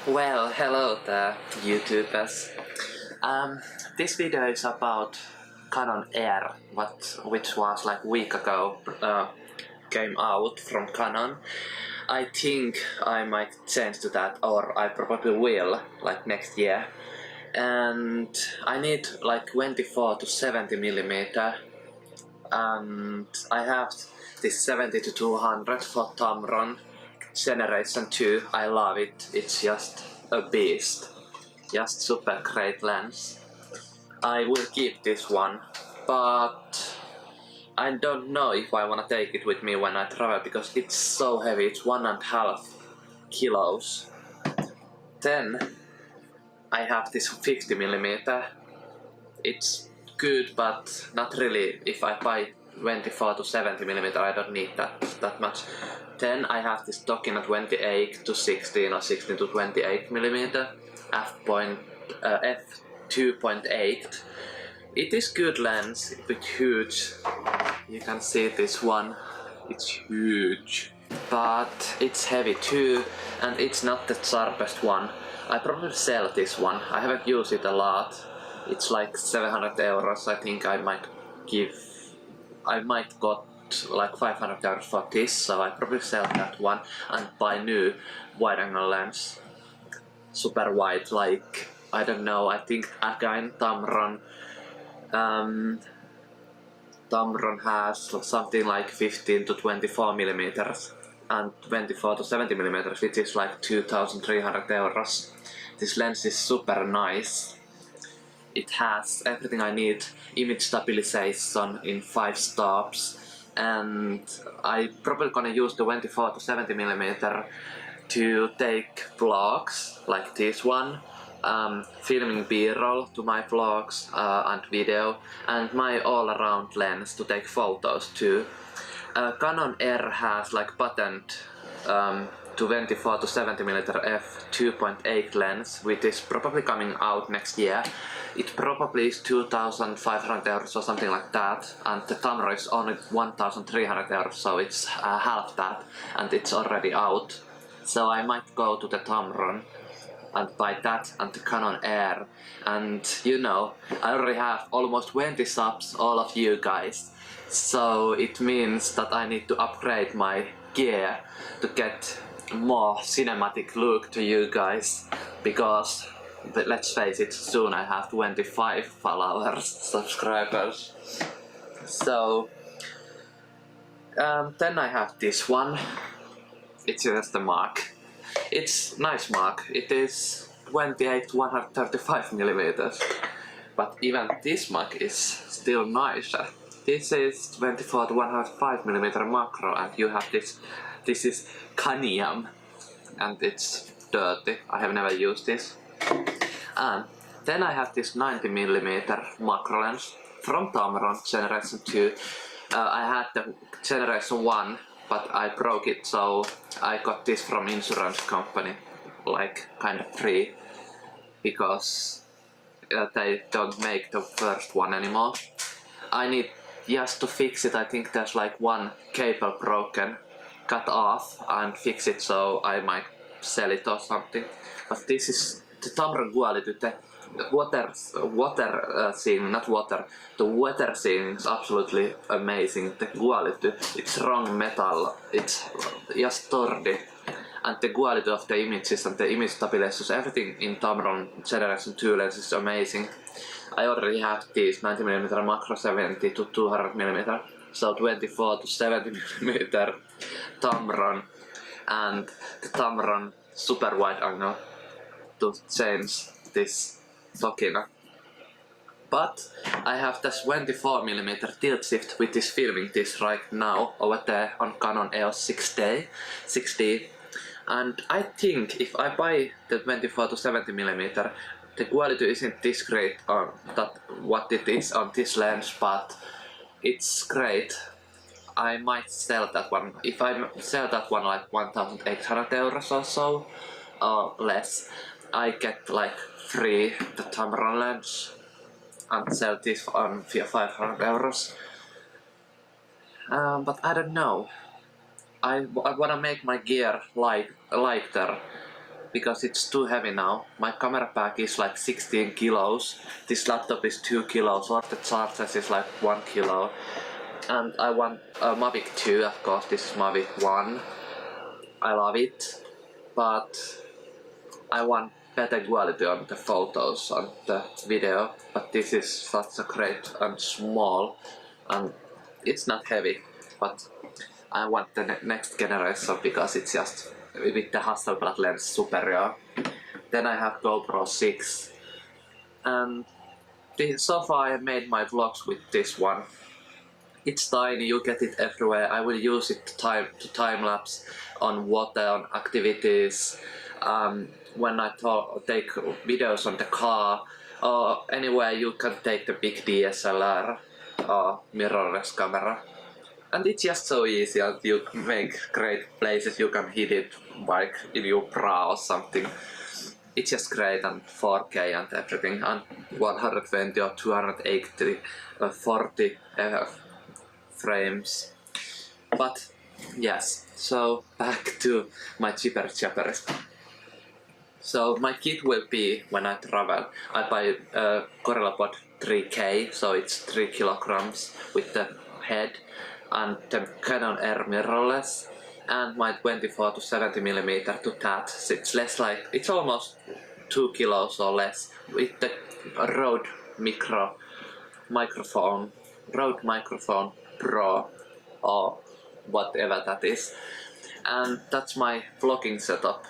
Well, hello there, YouTubers. This video is about Canon Air, which was like a week ago, came out from Canon. I think I might change to that, or I probably will, like next year. And I need like 24 to 70 millimeter, and I have this 70 to 200 for Tamron Generation 2. I love it. It's just a beast. Just super great lens. I will keep this one, but I don't know if I wanna take it with me when I travel because it's so heavy. It's 1.5 kilos. Then I have this 50 millimeter. It's good, but not really. If I buy 24 to 70 millimeter, I don't need that much. Then I have this Tokina 28 to 16 or 16 to 28 millimeter f2.8. It is good lens, it's huge. You can see this one. It's huge, but it's heavy too, and it's not the sharpest one. I probably sell this one. I haven't used it a lot. It's like 700 euros. I think I might got like 500 euros for this, so I probably sell that one and buy new wide angle lens. Super wide, like, I don't know, I think again Tamron has something like 15 to 24 millimeters and 24 to 70 millimeters, which is like 2,300 euros. This lens is super nice. It has everything I need, image stabilization in 5 stops, and I probably gonna use the 24 to 70 millimeter to take vlogs like this one, filming b-roll to my vlogs and video, and my all-around lens to take photos too. Canon R has like patent 24 to 70 millimeter f2.8 lens, which is probably coming out next year. It probably is 2,500 euros or something like that, and the Tamron is only 1,300 euros, so it's half that, and it's already out. So I might go to the Tamron and buy that and the Canon Air, and you know, I already have almost 20 subs, all of you guys, so it means that I need to upgrade my gear to get more cinematic look to you guys, because let's face it, soon I have 25 followers, subscribers. So then I have this one. It's just a mark. It's nice mark. It is 28 to 135 millimeters, but even this mark is still nicer. This is 24 to 105 millimeter macro, and you have this. This is cadmium, and it's dirty. I have never used this. And then I have this 90 millimeter macro lens from Tamron Generation 2. I had the Generation 1, but I broke it, so I got this from insurance company, like kind of free, because they don't make the first one anymore. I need just to fix it. I think there's like one cable broken, cut off and fix it, so I might sell it or something. But this is the Tamron quality. The water scene, not water, the weather scene is absolutely amazing. The quality, it's wrong metal, it's just sturdy, and the quality of the images and the image stabilization, everything in Tamron Generation 2 lens is amazing. I already have these 90mm macro, 70 to 200mm, so 24 to 70mm Tamron, and the Tamron super wide angle to change this Tokina. But I have this 24mm tilt shift, which is filming this right now over there on Canon EOS 6D. And I think if I buy the 24 to 70mm, the quality isn't this great on that what it is on this lens, but it's great. I might sell that one. If I sell that one like 1,800 euros or so, or less, I get like free the Tamron lens and sell this on 500 euros. But I don't know. I wanna make my gear lighter because it's too heavy now. My camera pack is like 16 kilos, this laptop is 2 kilos, or the charger is like 1 kilo. And I want a Mavic 2, of course, this is Mavic 1. I love it, but I want better quality on the photos, on the video, but this is such a great and small, and it's not heavy, but I want the next generation because it's just with the Hasselblad lens superior. Then I have GoPro 6, and so far I made my vlogs with this one. It's tiny, you get it everywhere. I will use it to time lapse on water, on activities, when I take videos on the car, or anywhere you can take the big DSLR or mirrorless camera. And it's just so easy, and you make great places, you can hit it like in your bra or something. It's just great, and 4K and everything, and 120 or 280, 40 frames. But yes, so back to my cheaper chappers. So my kit will be, when I travel, I buy a GorillaPod 3K, so it's 3 kilograms with the head, and the Canon R mirrorless, and my 24 to 70mm to that. It's less like, it's almost 2 kilos or less, with the Rode microphone Pro, or whatever that is. And that's my vlogging setup.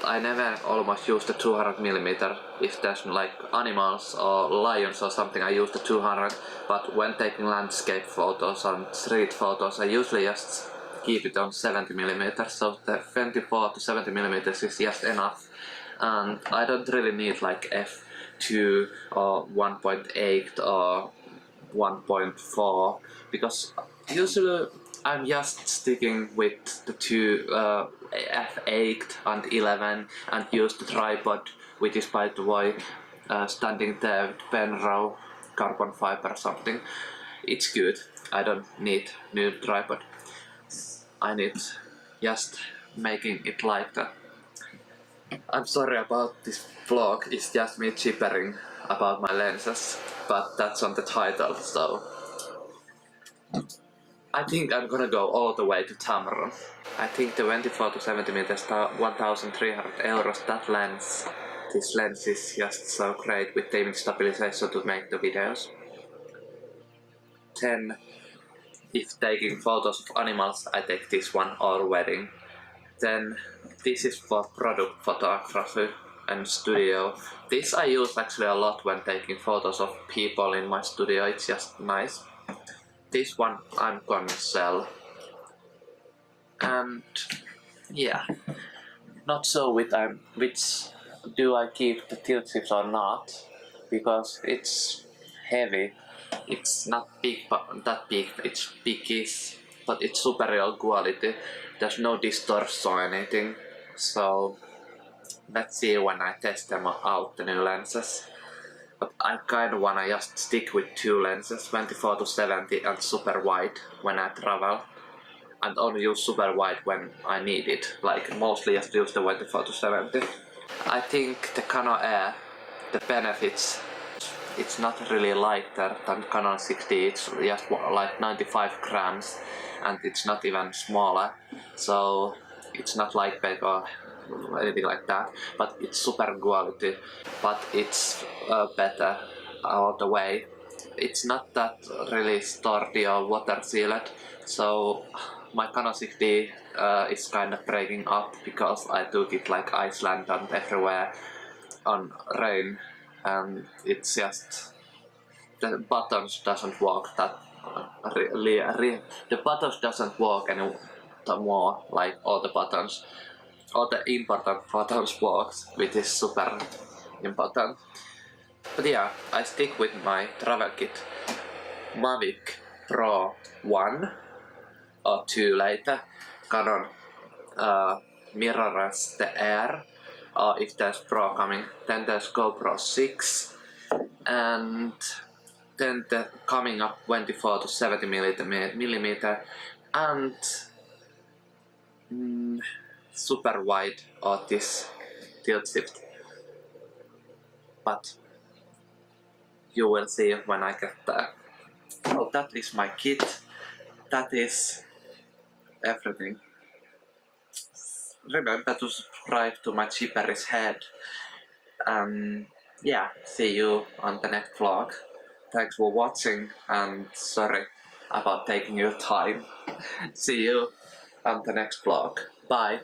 I never almost use the 200mm. If there's like animals or lions or something, I use the 200, but when taking landscape photos and street photos, I usually just keep it on 70mm, so the 24 to 70mm is just enough. And I don't really need like f2 or 1.8 or 1.4, because usually I'm just sticking with the two f8 and 11, and use the tripod, which is by the way standing there with Penrose carbon fiber or something. It's good. I don't need new tripod. I need just making it like that. I'm sorry about this vlog, it's just me chippering about my lenses, but that's on the title, so I think I'm gonna go all the way to Tamron. I think the 24 to 70mm is 1,300 euros, that lens. This lens is just so great with the image stabilization to make the videos. Then, if taking photos of animals, I take this one, or wedding. Then this is for product photography and studio. This I use actually a lot when taking photos of people in my studio, it's just nice. This one I'm gonna sell. And yeah, not so with which do I keep the tilt chips or not, because it's heavy. It's not big, but that big, it's biggish, but it's superior quality. There's no distortion or anything, so let's see when I test them out, the new lenses. But I kinda wanna just stick with two lenses, 24 to 70 and super wide when I travel, and only use super wide when I need it, like mostly just use the 24 to 70. I think the Canon Air, the benefits, it's not really lighter than Canon 6D, it's just like 95 grams, and it's not even smaller, so it's not lightweight or anything like that, but it's super quality, but it's better all the way. It's not that really sturdy or water sealed, so my Canon 6D is kind of breaking up because I took it like Iceland and everywhere on rain, and it's just the buttons doesn't work that the buttons doesn't work anymore, like all the buttons, all the important buttons works, which is super important. But yeah, I stick with my travel kit, Mavic Pro 1 or 2 later, Canon mirrorless the Air, or if there's Pro coming, then there's GoPro 6, and then the coming up 24 to 70mm, and super wide or this field shift. But you will see when I get there. Well, that is my kit. That is everything. Remember to subscribe to my Chipperis head. Yeah, see you on the next vlog. Thanks for watching and sorry about taking your time. See you on the next vlog. Bye.